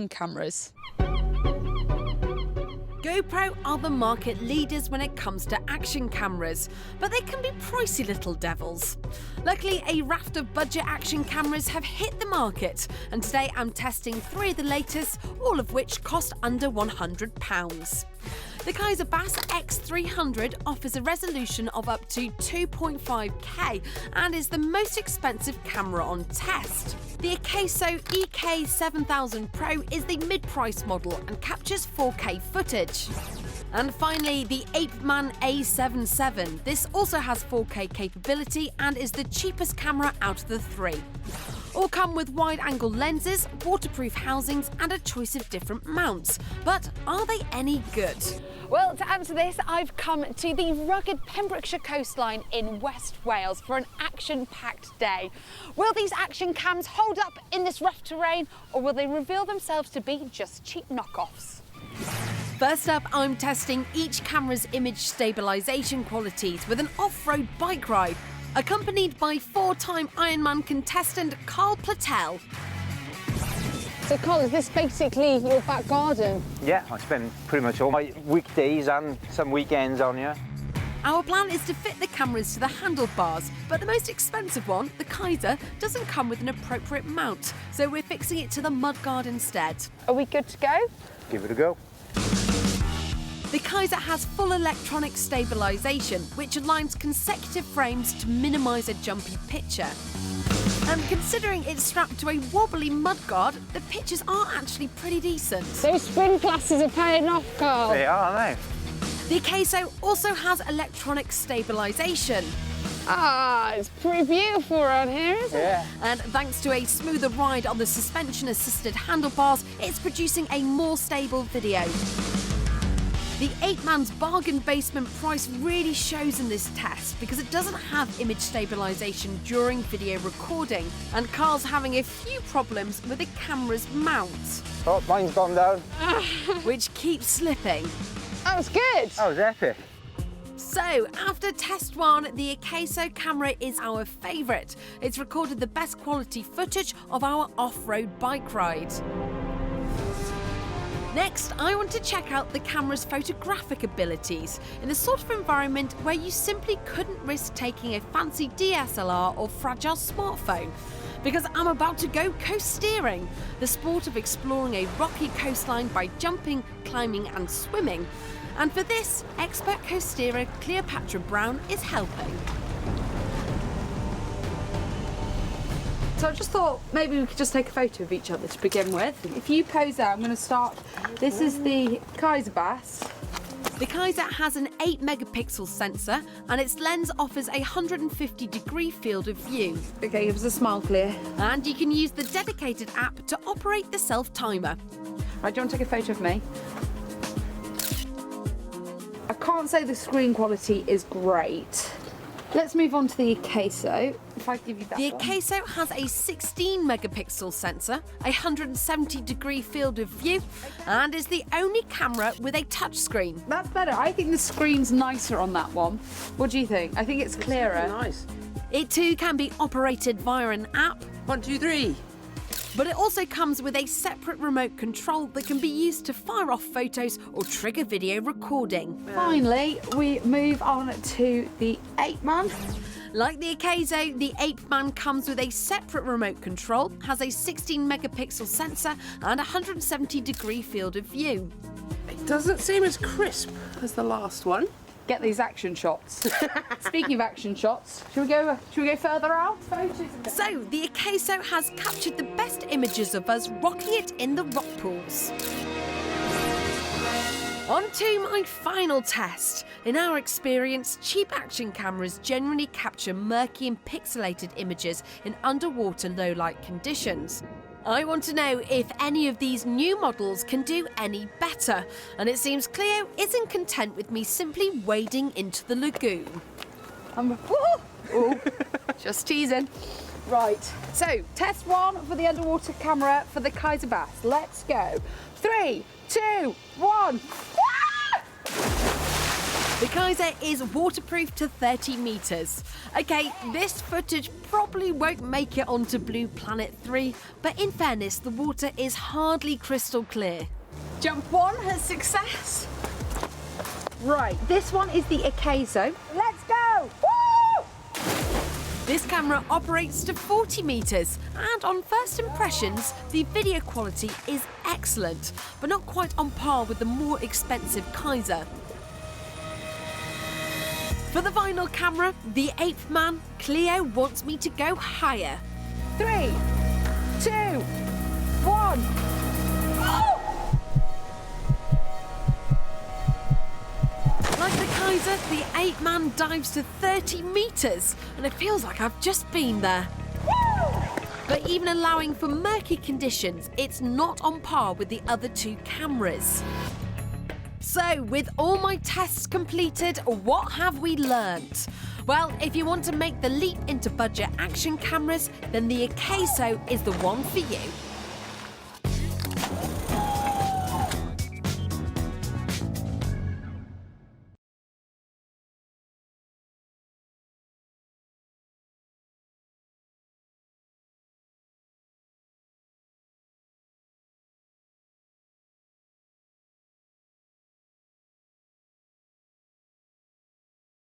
cameras. GoPro are the market leaders when it comes to action cameras, but they can be pricey little devils. Luckily, a raft of budget action cameras have hit the market, and today I'm testing 3 of the latest, all of which cost under £100. The Kaiser Bass X300 offers a resolution of up to 2.5K and is the most expensive camera on test. The Acaso EK7000 Pro is the mid-price model and captures 4K footage. And finally, the Apeman A77. This also has 4K capability and is the cheapest camera out of the 3. All come with wide-angle lenses, waterproof housings and a choice of different mounts. But are they any good? Well, to answer this, I've come to the rugged Pembrokeshire coastline in West Wales for an action-packed day. Will these action cams hold up in this rough terrain, or will they reveal themselves to be just cheap knockoffs? First up, I'm testing each camera's image stabilization qualities with an off-road bike ride, accompanied by 4-time Ironman contestant Carl Platel. So, Carl, is this basically your back garden? Yeah, I spend pretty much all my weekdays and some weekends on here. Our plan is to fit the cameras to the handlebars, but the most expensive one, the Kaiser, doesn't come with an appropriate mount, so we're fixing it to the mudguard instead. Are we good to go? Give it a go. The Kaiser has full electronic stabilization, which aligns consecutive frames to minimise a jumpy picture. And considering it's strapped to a wobbly mudguard, the pictures are actually pretty decent. Those spin classes are paying off, Carl. They are, aren't The Acaso also has electronic stabilization. Ah, it's pretty beautiful around here, isn't they? it? Yeah. And thanks to a smoother ride on the suspension-assisted handlebars, it's producing a more stable video. The Apeman's bargain basement price really shows in this test because it doesn't have image stabilization during video recording, and Carl's having a few problems with the camera's mount, Oh, mine's gone down. which keeps slipping. That was good. That was epic. So, after test 1, the Acaso camera is our favourite. It's recorded the best quality footage of our off-road bike ride. Next, I want to check out the camera's photographic abilities in the sort of environment where you simply couldn't risk taking a fancy DSLR or fragile smartphone. Because I'm about to go coast steering, the sport of exploring a rocky coastline by jumping, climbing and swimming. And for this, expert coast steerer Cleopatra Brown is helping. So I just thought maybe we could just take a photo of each other to begin with. If you pose there, I'm going to start. This is the Kaiser Bass. The Kaiser has an 8 megapixel sensor and its lens offers a 150-degree field of view. Okay, give us a smile, Clear. And you can use the dedicated app to operate the self-timer. Right, do you want to take a photo of me? I can't say the screen quality is great. Let's move on to the Acaso. If I give you that The one. Acaso has a 16 megapixel sensor, a 170-degree field of view, and is the only camera with a touchscreen. That's better. I think the screen's nicer on that one. What do you think? I think it's clearer. Nice. It too can be operated via an app, 1, 2, 3. but it also comes with a separate remote control that can be used to fire off photos or trigger video recording. Finally, we move on to the Apeman. Like the Acaso, the Apeman comes with a separate remote control, has a 16 megapixel sensor and a 170-degree field of view. It doesn't seem as crisp as the last one. Get these action shots. Speaking of action shots, should we go further out? So, the Acaso has captured the best images of us rocking it in the rock pools. On to my final test. In our experience, cheap action cameras generally capture murky and pixelated images in underwater low-light conditions. I want to know if any of these new models can do any better, and it seems Cleo isn't content with me simply wading into the lagoon. Just teasing. Right, so test 1 for the underwater camera for the Kaiser Bass. Let's go. 3, 2, 1. The The Kaiser is waterproof to 30 metres. OK, this footage probably won't make it onto Blue Planet 3, but in fairness, the water is hardly crystal clear. Jump 1 has success. Right, this one is the Akeso. Let's go! Woo! This camera operates to 40 metres, and on first impressions, the video quality is excellent, but not quite on par with the more expensive Kaiser. For the final camera, the Ape Man, Cleo wants me to go higher. 3, 2, 1. Oh! Like the Kaiser, the Ape Man dives to 30 metres, and it feels like I've just been there. But even allowing for murky conditions, it's not on par with the other two cameras. So, with all my tests completed, what have we learnt? Well, if you want to make the leap into budget action cameras, then the Akeso is the one for you.